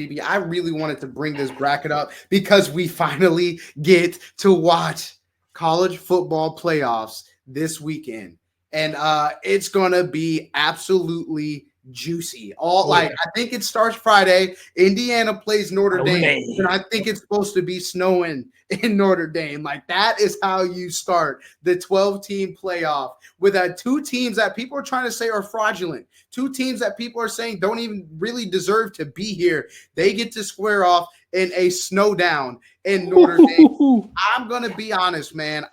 baby. I really wanted to bring this bracket up because we finally get to watch college football playoffs this weekend. And it's going to be absolutely juicy. I think it starts Friday. Indiana plays Notre Dame, and I think it's supposed to be snowing in Notre Dame. Like, that is how you start the 12-team playoff with two teams that people are trying to say are fraudulent, two teams that people are saying don't even really deserve to be here. They get to square off in a snow down in Notre Dame. I'm going to be honest, man.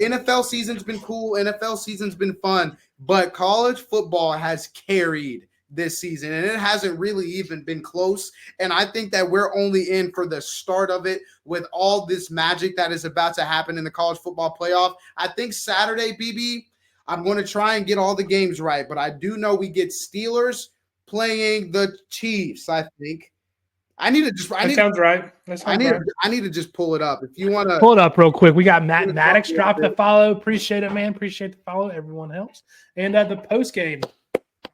NFL season's been cool. NFL season's been fun, but college football has carried this season, and it hasn't really even been close. And I think that we're only in for the start of it with all this magic that is about to happen in the college football playoff. I think Saturday, BB, I'm going to try and get all the games right, but I do know we get Steelers playing the Chiefs, I think. I need to just. That sounds right. I need to just pull it up. If you want to pull it up real quick, we got Matt Maddox dropped the follow. Appreciate it, man. Appreciate the follow. Everyone helps. And the post game,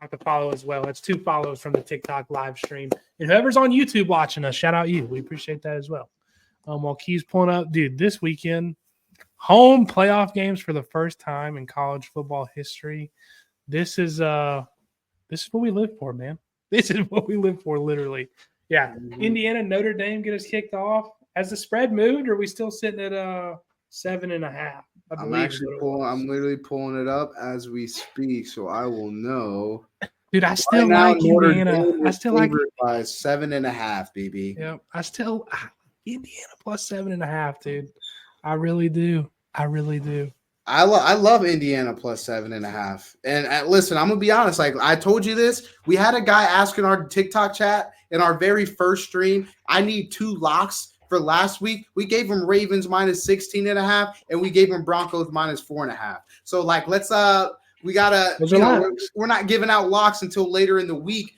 got the follow as well. That's 2 follows from the TikTok live stream. And whoever's on YouTube watching us, shout out you. We appreciate that as well. While Key's pulling up, dude, this weekend, home playoff games for the first time in college football history. This is what we live for, man. This is what we live for, literally. Yeah, Indiana, Notre Dame get us kicked off. Has the spread moved, or are we still sitting at 7.5? I'm literally pulling it up as we speak, so I will know. Dude, I still like Indiana. I still like it by 7.5, baby. Yeah, I still Indiana plus 7.5, dude. I really do. I love Indiana plus 7.5. And listen, I'm gonna be honest. Like I told you this, we had a guy asking our TikTok chat in our very first stream. I need 2 locks for last week. We gave him Ravens minus 16.5, and we gave him Broncos minus 4.5. So like, let's we gotta. We're not giving out locks until later in the week.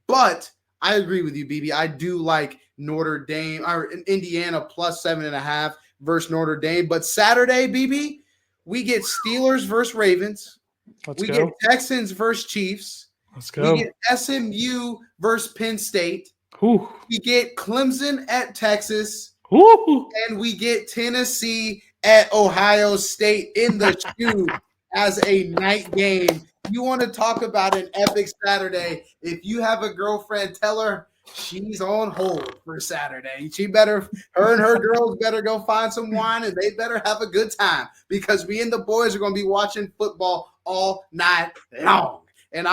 But I agree with you, BB. I do like Notre Dame or Indiana plus 7.5 versus Notre Dame. But Saturday, BB, we get Steelers versus Ravens. We get Texans versus Chiefs. Let's go. We get SMU versus Penn State. Ooh. We get Clemson at Texas. Ooh. And we get Tennessee at Ohio State in the shoe as a night game. You want to talk about an epic Saturday. If you have a girlfriend, tell her she's on hold for Saturday. Her and her girls better go find some wine, and they better have a good time, because me and the boys are going to be watching football all night long. And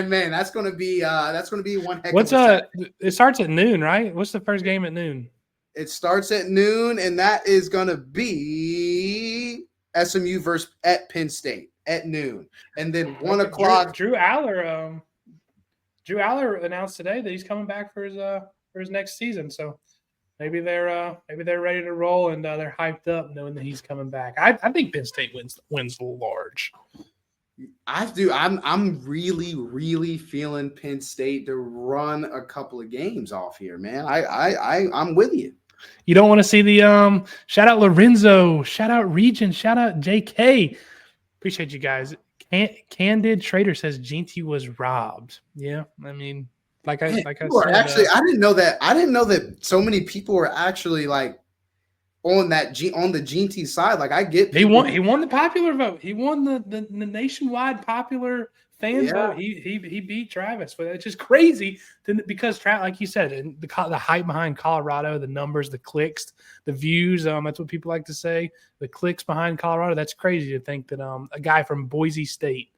man, that's gonna be one heck of a it starts at noon, right? What's the first game at noon? It starts at noon, and that is gonna be SMU versus at Penn State at noon. And then 1 o'clock. Drew Aller announced today that he's coming back for his next season. So maybe they're ready to roll, and they're hyped up knowing that he's coming back. I think Penn State wins large. I do. I'm really, really feeling Penn State to run a couple of games off here, man. I'm with you. You don't want to see the shout out Lorenzo, shout out Region, shout out JK. Appreciate you guys. Candid Trader says Ginty was robbed. Yeah, I mean, like I said, actually, I didn't know that. I didn't know that so many people were actually like on the Ginty side. Like, I get people. He won the popular vote. He won the nationwide popular fan vote. He beat Travis, but it's just crazy because like you said, the hype behind Colorado, the numbers, the clicks, the views. That's what people like to say. The clicks behind Colorado. That's crazy to think that a guy from Boise State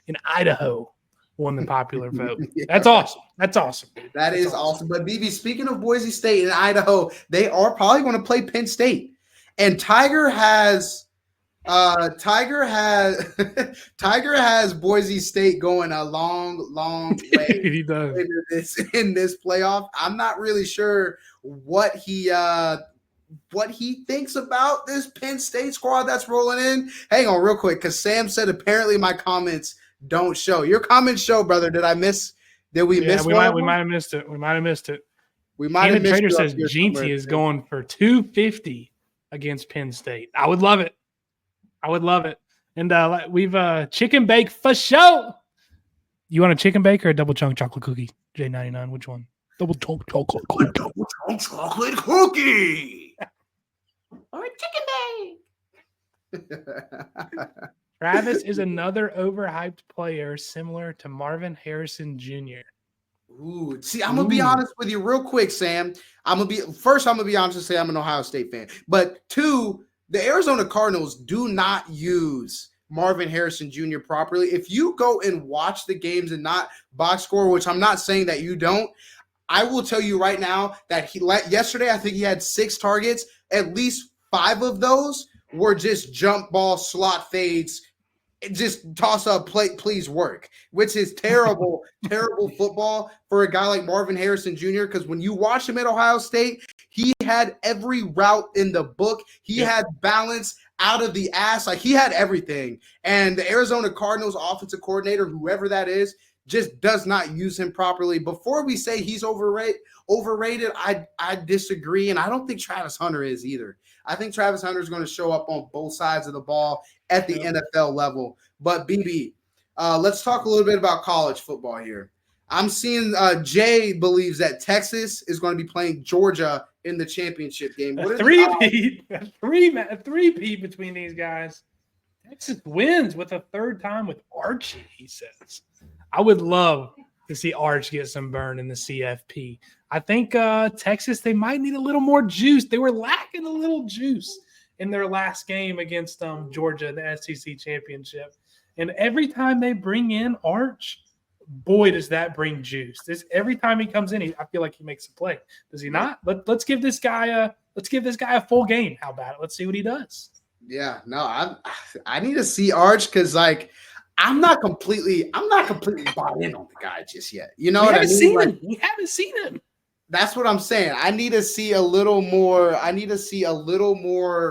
in Idaho won the popular vote. That's awesome. That's awesome. That is awesome. But BB, speaking of Boise State and Idaho, they are probably going to play Penn State, and Tiger has Boise State going a long way. He does in this playoff. I'm not really sure what he thinks about this Penn State squad that's rolling in. Hang on real quick, because Sam said apparently my comments don't show. Your comments show, brother. Did we miss one? We might have missed it. We might have missed it. Trader says Ginty is going for 250 against Penn State. I would love it. And we've chicken bake for show. You want a chicken bake or a double chunk chocolate cookie? J99, which one? Double chunk chocolate A double chunk chocolate cookie. Or a chicken bake. Travis is another overhyped player similar to Marvin Harrison Jr. Ooh, see, I'm gonna be honest with you real quick, Sam. I'm gonna be honest and say I'm an Ohio State fan. But two, the Arizona Cardinals do not use Marvin Harrison Jr. properly. If you go and watch the games and not box score, which I'm not saying that you don't, I will tell you right now that yesterday I think he had 6 targets. At least 5 of those were just jump ball slot fades. Just toss up, play, please work, which is terrible, terrible football for a guy like Marvin Harrison Jr. Because when you watch him at Ohio State, he had every route in the book. He had balance out of the ass. Like, he had everything. And the Arizona Cardinals offensive coordinator, whoever that is, just does not use him properly. Before we say he's overrated, I disagree. And I don't think Travis Hunter is either. I think Travis Hunter is going to show up on both sides of the ball at the NFL level. But BB, let's talk a little bit about college football here. I'm seeing Jay believes that Texas is going to be playing Georgia in the championship game. A three-peat between these guys. Texas wins with a third time with Archie, he says. I would love to see Arch get some burn in the CFP. I think Texas, they might need a little more juice. They were lacking a little juice in their last game against Georgia in the SEC championship. And every time they bring in Arch, boy, does that bring juice. Every time he comes in, I feel like he makes a play. Does he not? Let's give this guy a full game. How about it? Let's see what he does. Yeah, no, I need to see Arch because, like, I'm not completely bought in on the guy just yet. You know what I mean? We haven't seen him. That's what I'm saying. I need to see a little more.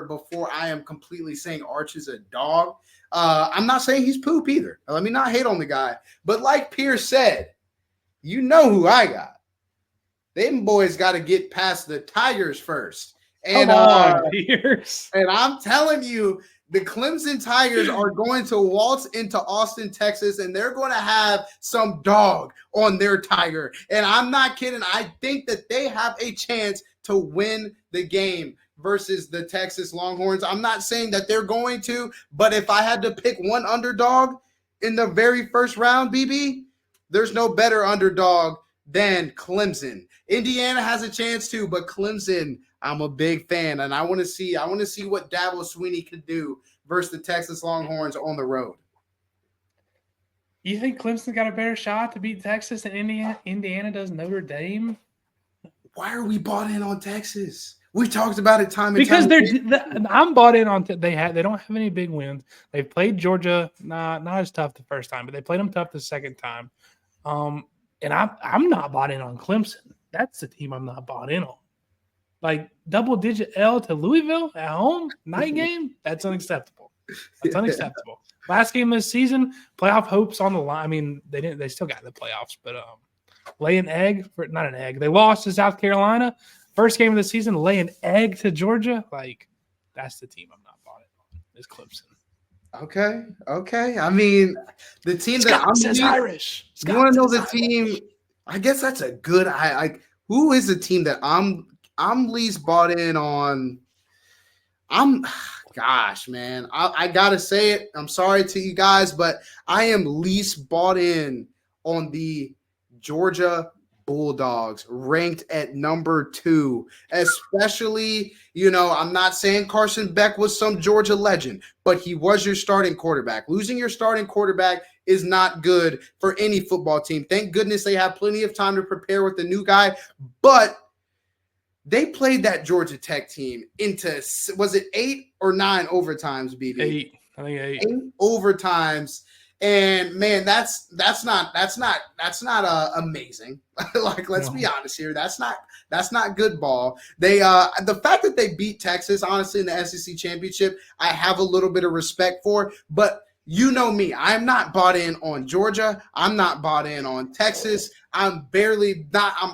Before I am completely saying Arch is a dog. I'm not saying he's poop either. Let me not hate on the guy. But like Pierce said, you know who I got. Them boys got to get past the Tigers first. And, come on, Pierce. And I'm telling you, the Clemson Tigers are going to waltz into Austin, Texas, and they're going to have some dog on their Tiger. And I'm not kidding. I think that they have a chance to win the game versus the Texas Longhorns. I'm not saying that they're going to, but if I had to pick one underdog in the very first round, BB, there's no better underdog than Clemson. Indiana has a chance too, but Clemson, I'm a big fan, and I want to see what Dabo Swinney could do versus the Texas Longhorns on the road. You think Clemson got a better shot to beat Texas than Indiana does Notre Dame? Why are we bought in on Texas? We talked about it time and because time. I'm bought in on they don't have any big wins. They've played Georgia not as tough the first time, but they played them tough the second time. And I'm not bought in on Clemson. That's the team I'm not bought in on. Like, double-digit L to Louisville at home, night game, that's unacceptable. That's unacceptable. Last game of the season, playoff hopes on the line. I mean, they still got the playoffs, but lay an egg – not an egg. They lost to South Carolina. First game of the season, lay an egg to Georgia. Like, that's the team I'm not bought in on is Clemson. Okay. I mean, the team that I'm says Irish. You want to know the team? I guess that's a good – who is the team that I'm least bought in on? Gosh, man. I got to say it. I'm sorry to you guys, but I am least bought in on the Georgia Bulldogs, ranked at number 2, especially, I'm not saying Carson Beck was some Georgia legend, but he was your starting quarterback. Losing your starting quarterback is not good for any football team. Thank goodness they have plenty of time to prepare with the new guy, but they played that Georgia Tech team into, was it 8 or 9 overtimes, BB? 8. I think 8 overtimes. And man, that's not amazing. Like, let's be honest here. That's not good ball. They the fact that they beat Texas, honestly, in the SEC championship, I have a little bit of respect for. But you know me, I'm not bought in on Georgia. I'm not bought in on Texas. I'm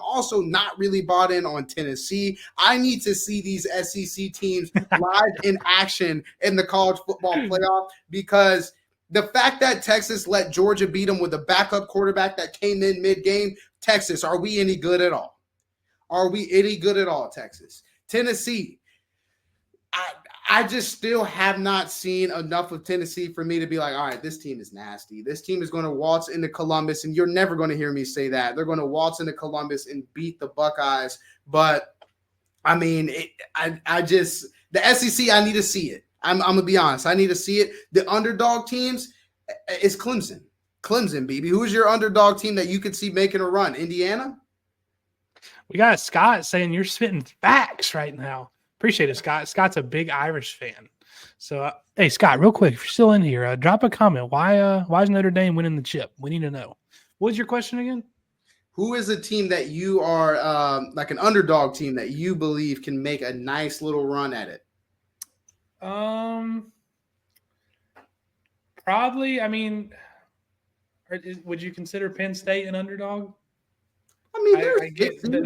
also not really bought in on Tennessee. I need to see these SEC teams live in action in the college football playoff, because the fact that Texas let Georgia beat them with a backup quarterback that came in mid-game, Texas, are we any good at all? Are we any good at all, Texas? Tennessee, I just still have not seen enough of Tennessee for me to be like, all right, this team is nasty. This team is going to waltz into Columbus, and you're never going to hear me say that. They're going to waltz into Columbus and beat the Buckeyes. But, I mean, the SEC, I need to see it. I'm going to be honest. I need to see it. The underdog teams is Clemson. Clemson, BB. Who is your underdog team that you could see making a run? Indiana? We got Scott saying you're spitting facts right now. Appreciate it, Scott. Scott's a big Irish fan. So, hey, Scott, real quick, if you're still in here, drop a comment. Why is Notre Dame winning the chip? We need to know. What was your question again? Who is a team that you are like an underdog team that you believe can make a nice little run at it? Probably. I mean, would you consider Penn State an underdog? I mean, they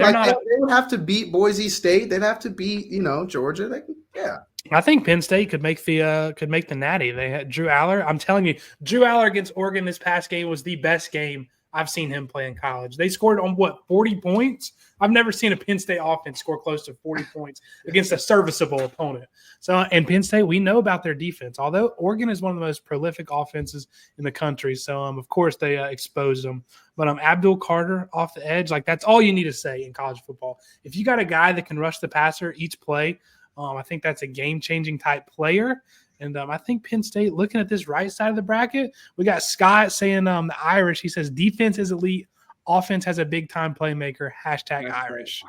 would have to beat Boise State. They'd have to beat, Georgia. Yeah. I think Penn State could make the natty. They had Drew Aller. I'm telling you, Drew Aller against Oregon this past game was the best game I've seen him play in college. They scored on 40 points? I've never seen a Penn State offense score close to 40 points against a serviceable opponent. So, and Penn State, we know about their defense. Although Oregon is one of the most prolific offenses in the country, so of course they exposed them. But Abdul Carter off the edge, like that's all you need to say in college football. If you got a guy that can rush the passer each play, I think that's a game-changing type player. And I think Penn State, looking at this right side of the bracket, we got Scott saying the Irish. He says defense is elite, offense has a big-time playmaker. #Irish.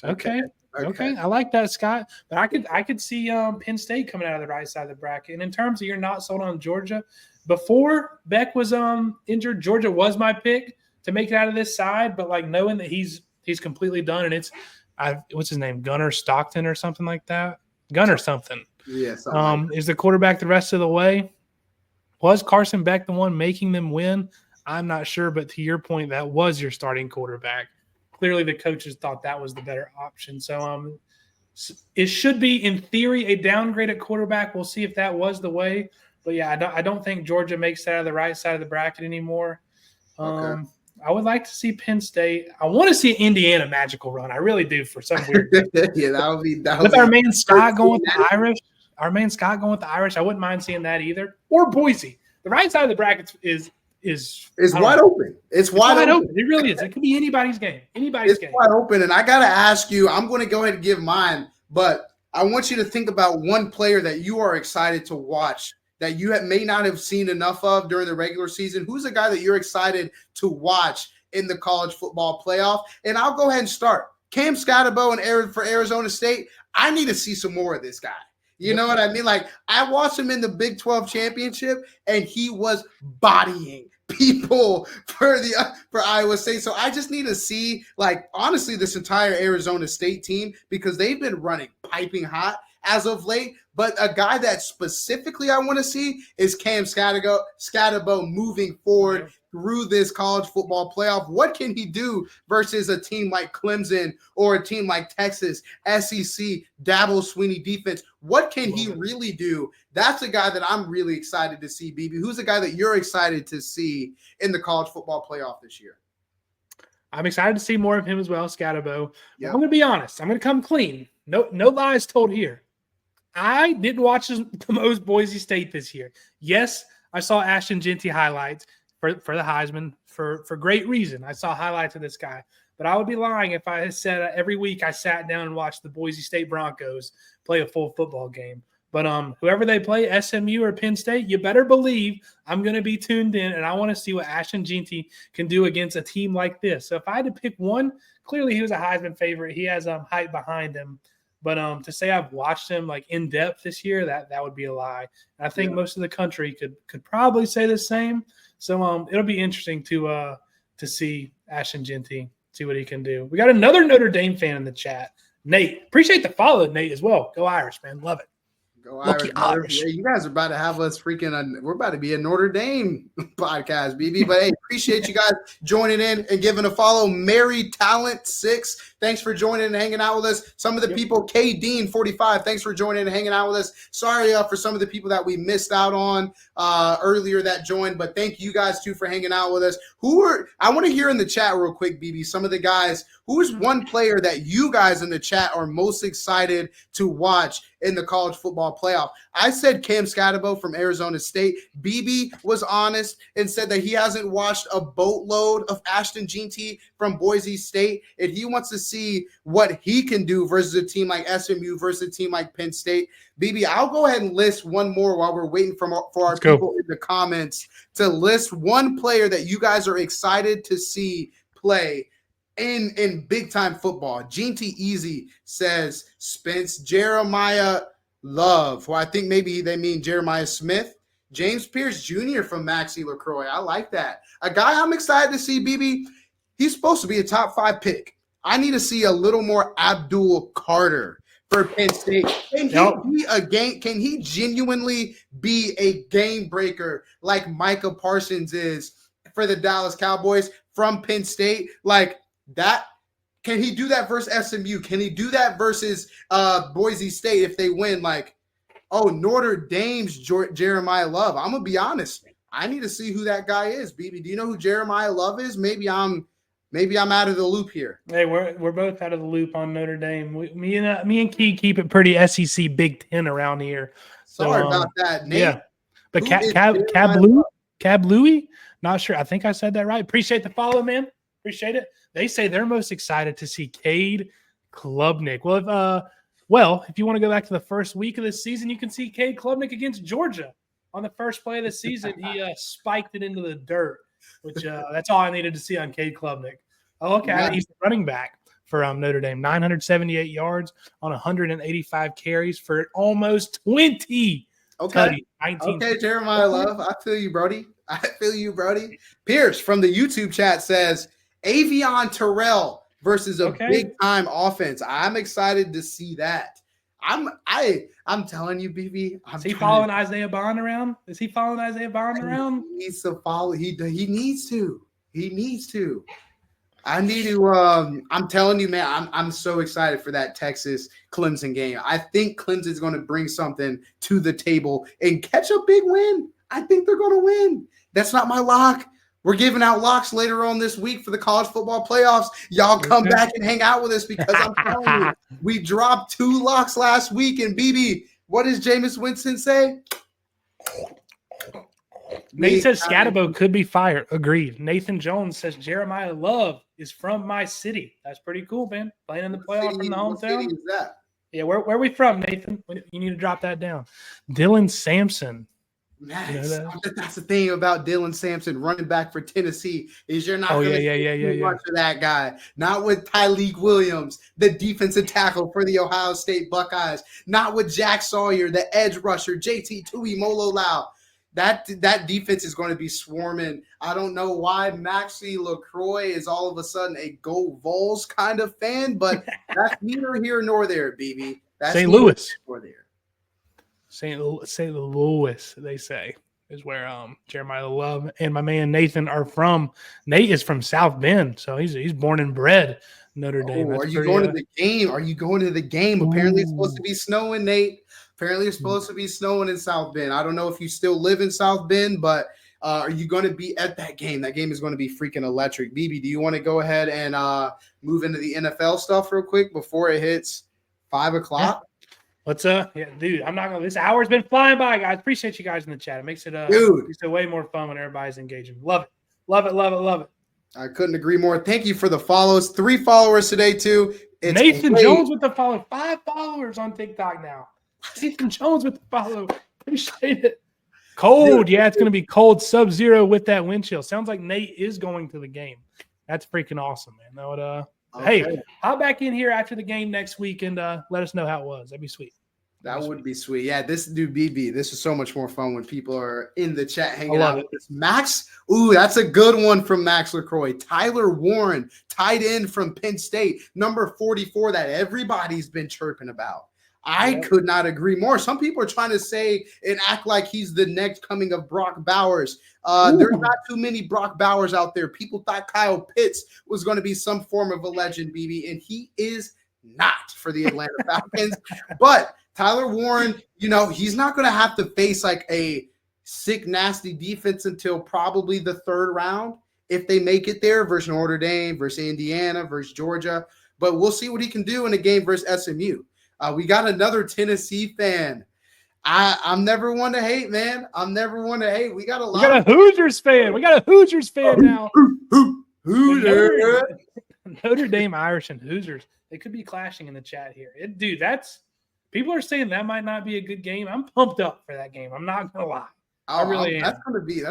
Okay. I like that, Scott. But I could see Penn State coming out of the right side of the bracket. And in terms of you're not sold on Georgia, before Beck was injured, Georgia was my pick to make it out of this side. But like knowing that he's completely done, and it's what's his name, Gunnar Stockton or something like that, Gunnar something. Yes. Is the quarterback the rest of the way? Was Carson Beck the one making them win? I'm not sure, but to your point, that was your starting quarterback. Clearly, the coaches thought that was the better option. So it should be, in theory, a downgrade at quarterback. We'll see if that was the way. But, yeah, I don't think Georgia makes that out of the right side of the bracket anymore. Okay. I would like to see Penn State. I want to see Indiana magical run. I really do for some weird reason. Yeah, that would be with our man Scott going with the Irish. I wouldn't mind seeing that either. Or Boise. The right side of the bracket is wide open. It's wide open. It really is. It could be anybody's game. It's wide open. And I got to ask you, I'm going to go ahead and give mine, but I want you to think about one player that you are excited to watch that you may not have seen enough of during the regular season. Who's a guy that you're excited to watch in the college football playoff? And I'll go ahead and start. Cam Scatterbo for Arizona State. I need to see some more of this guy. You know what I mean? Like, I watched him in the Big 12 championship, and he was bodying people for Iowa State. So I just need to see, like, honestly, this entire Arizona State team, because they've been running piping hot as of late. But a guy that specifically I want to see is Cam Scatterbo moving forward through this college football playoff. What can he do versus a team like Clemson or a team like Texas, SEC, Dabo Swinney defense? What can he really do? That's a guy that I'm really excited to see, BB. Who's the guy that you're excited to see in the college football playoff this year? I'm excited to see more of him as well, Scatterbo. Yep. I'm going to be honest. I'm going to come clean. No lies told here. I didn't watch the most Boise State this year. Yes, I saw Ashton Jeanty highlights for the Heisman for great reason. I saw highlights of this guy. But I would be lying if I said every week I sat down and watched the Boise State Broncos play a full football game. But whoever they play, SMU or Penn State, you better believe I'm going to be tuned in, and I want to see what Ashton Jeanty can do against a team like this. So if I had to pick one, clearly he was a Heisman favorite. He has hype behind him. But to say I've watched him like in depth this year, that would be a lie. And I think most of the country could probably say the same. So it'll be interesting to see Ashton Jeanty, see what he can do. We got another Notre Dame fan in the chat, Nate. Appreciate the follow, Nate, as well. Go Irish, man, love it. Go Irish. Yeah, you guys are about to have us we're about to be a Notre Dame podcast, BB. But hey, appreciate you guys joining in and giving a follow. Mary Talent 6 thanks for joining and hanging out with us. Some of the people, K Dean 45, thanks for joining and hanging out with us. Sorry for some of the people that we missed out on earlier that joined, but thank you guys too for hanging out with us. I want to hear in the chat real quick, BB, some of the guys, who is one player that you guys in the chat are most excited to watch in the college football playoff? I said Cam Scatterbo from Arizona State. BB was honest and said that he hasn't watched a boatload of Ashton Jeanty from Boise State, and he wants to see what he can do versus a team like SMU versus a team like Penn State. BB, I'll go ahead and list one more while we're waiting for our people in the comments to list one player that you guys are excited to see play in big time football. Jeanty Easy says Spence. Jeremiah Love, who I think maybe they mean Jeremiah Smith. James Pierce Jr. from Maxie LaCroix. I like that. A guy I'm excited to see, BB. He's supposed to be a top 5 pick. I need to see a little more Abdul Carter for Penn State. Can he genuinely be a game breaker like Micah Parsons is for the Dallas Cowboys from Penn State? Like that. Can he do that versus SMU? Can he do that versus Boise State if they win? Like, oh, Notre Dame's Jeremiah Love. I'm gonna be honest. I need to see who that guy is. BB, do you know who Jeremiah Love is? Maybe I'm out of the loop here. Hey, we're both out of the loop on Notre Dame. Me and Key keep it pretty SEC Big Ten around here. Sorry about that, Nate. Yeah, but Cab Louie, not sure. I think I said that right. Appreciate the follow, man. Appreciate it. They say they're most excited to see Cade Klubnik. Well, if you want to go back to the first week of the season, you can see Cade Klubnik against Georgia on the first play of the season. He spiked it into the dirt, which that's all I needed to see on Cade Klubnik. Oh, okay. Yeah. He's the running back for Notre Dame, 978 yards on 185 carries for almost 20. Okay. Okay, Jeremiah Love. I feel you, Brody. Pierce from the YouTube chat says Avion Terrell versus a big-time offense. I'm excited to see that. I'm telling you, BB. Is he following Isaiah Bond around? He needs to follow. He needs to. I need to. I'm telling you, man. I'm so excited for that Texas Clemson game. I think Clemson's going to bring something to the table and catch a big win. I think they're going to win. That's not my lock. We're giving out locks later on this week for the college football playoffs. Y'all come back and hang out with us because I'm telling you, we dropped 2 locks last week. And BB, what does Jameis Winston say? Nate says Scatterbo could be fired. Agreed. Nathan Jones says Jeremiah Love is from my city. That's pretty cool, man. Playing in the playoffs in the hometown. What city is that? Yeah, where are we from, Nathan? You need to drop that down. Dylan Sampson. Nice. That's the thing about Dylan Sampson, running back for Tennessee, is you're not going to see much of that guy. Not with Tyleek Williams, the defensive tackle for the Ohio State Buckeyes. Not with Jack Sawyer, the edge rusher, JT Tuimoloau. That defense is going to be swarming. I don't know why Maxie LaCroix is all of a sudden a Go Vols kind of fan, but that's neither here nor there, BB. That's St. Louis. Nor there. St. Louis, they say, is where Jeremiah Love and my man Nathan are from. Nate is from South Bend, so he's born and bred Notre Dame. Are you going to the game? Are you going to the game? Apparently it's supposed to be snowing, Nate. Apparently it's supposed to be snowing in South Bend. I don't know if you still live in South Bend, but are you going to be at that game? That game is going to be freaking electric. BB, do you want to go ahead and move into the NFL stuff real quick before it hits 5 o'clock? What's up? Yeah, dude, I'm not gonna. This hour's been flying by, guys. Appreciate you guys in the chat. It makes it way more fun when everybody's engaging. Love it. I couldn't agree more. Thank you for the follows. 3 followers today too. It's Nathan Jones with the follow. 5 followers on TikTok now. Nathan Jones with the follow. Appreciate it. Cold, yeah, it's gonna be cold, sub-zero with that wind chill. Sounds like Nate is going to the game. That's freaking awesome, man. That would Hey, hop back in here after the game next week and let us know how it was. That'd be sweet. That would be sweet. Yeah, this dude BB. This is so much more fun when people are in the chat hanging out with us. Max, that's a good one from Max LaCroix. Tyler Warren, tight end from Penn State, number 44 that everybody's been chirping about. I could not agree more. Some people are trying to say and act like he's the next coming of Brock Bowers. There's not too many Brock Bowers out there. People thought Kyle Pitts was going to be some form of a legend, BB, and he is not for the Atlanta Falcons. But Tyler Warren, he's not going to have to face like a sick, nasty defense until probably the third round if they make it there versus Notre Dame, versus Indiana, versus Georgia. But we'll see what he can do in a game versus SMU. We got another Tennessee fan. I'm never one to hate, man. I'm never one to hate. We got a Hoosiers fan. We got a Hoosiers fan now. Hoosiers. Notre Dame Irish and Hoosiers. They could be clashing in the chat here. Dude, people are saying that might not be a good game. I'm pumped up for that game. I'm not gonna lie. I really am. That's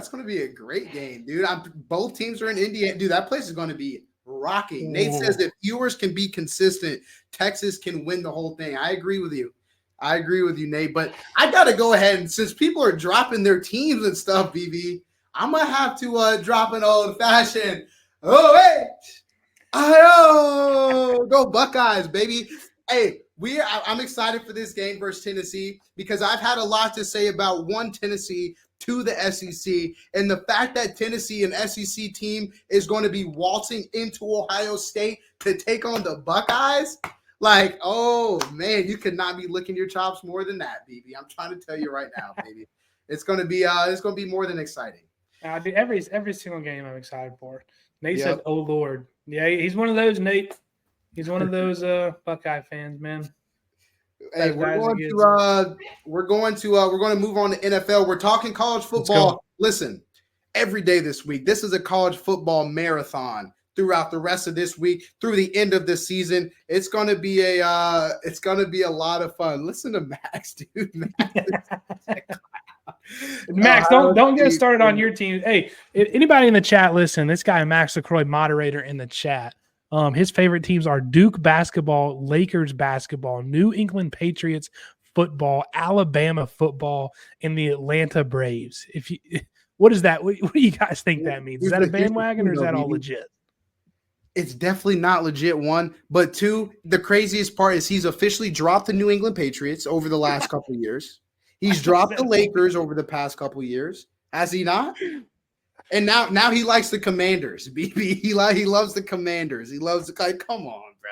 gonna be a great game, dude. Both teams are in Indiana. Dude, that place is gonna be rocking. Nate says if viewers can be consistent, Texas can win the whole thing. I agree with you, Nate. But I gotta go ahead, and since people are dropping their teams and stuff, BB, I'm gonna have to drop an old fashioned. Go Buckeyes, baby. Hey, I'm excited for this game versus Tennessee because I've had a lot to say about Tennessee to the SEC, and the fact that Tennessee, an SEC team, is going to be waltzing into Ohio State to take on the Buckeyes. Like, oh man, you could not be licking your chops more than that, BB. I'm trying to tell you right now, baby. It's going to be more than exciting. Every single game I'm excited for. Nate said, "Oh Lord, yeah." He's one of those, Nate. He's one of those Buckeye fans, man. Hey, we're going to move on to NFL. We're talking college football. Listen, every day this week, this is a college football marathon throughout the rest of this week, through the end of the season. It's going to be a lot of fun. Listen to Max, dude. Max, don't get started on your team. Hey, anybody in the chat, listen, this guy, Max LaCroix, moderator in the chat. His favorite teams are Duke basketball, Lakers basketball, New England Patriots football, Alabama football, and the Atlanta Braves. What is that? What do you guys think that means? Is that a bandwagon or is that all legit? It's definitely not legit, one. But two, the craziest part is he's officially dropped the New England Patriots over the last couple of years. He's dropped the Lakers over the past couple of years. Has he not? And now he likes the Commanders, BB. He loves the Commanders. He loves come on, bro.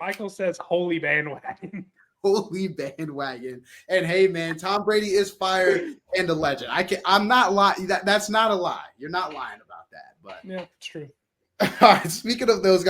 Michael says holy bandwagon. Holy bandwagon. And hey, man, Tom Brady is fired and a legend. I'm not lying. That's not a lie. You're not lying about that. But yeah, true. All right, speaking of those guys.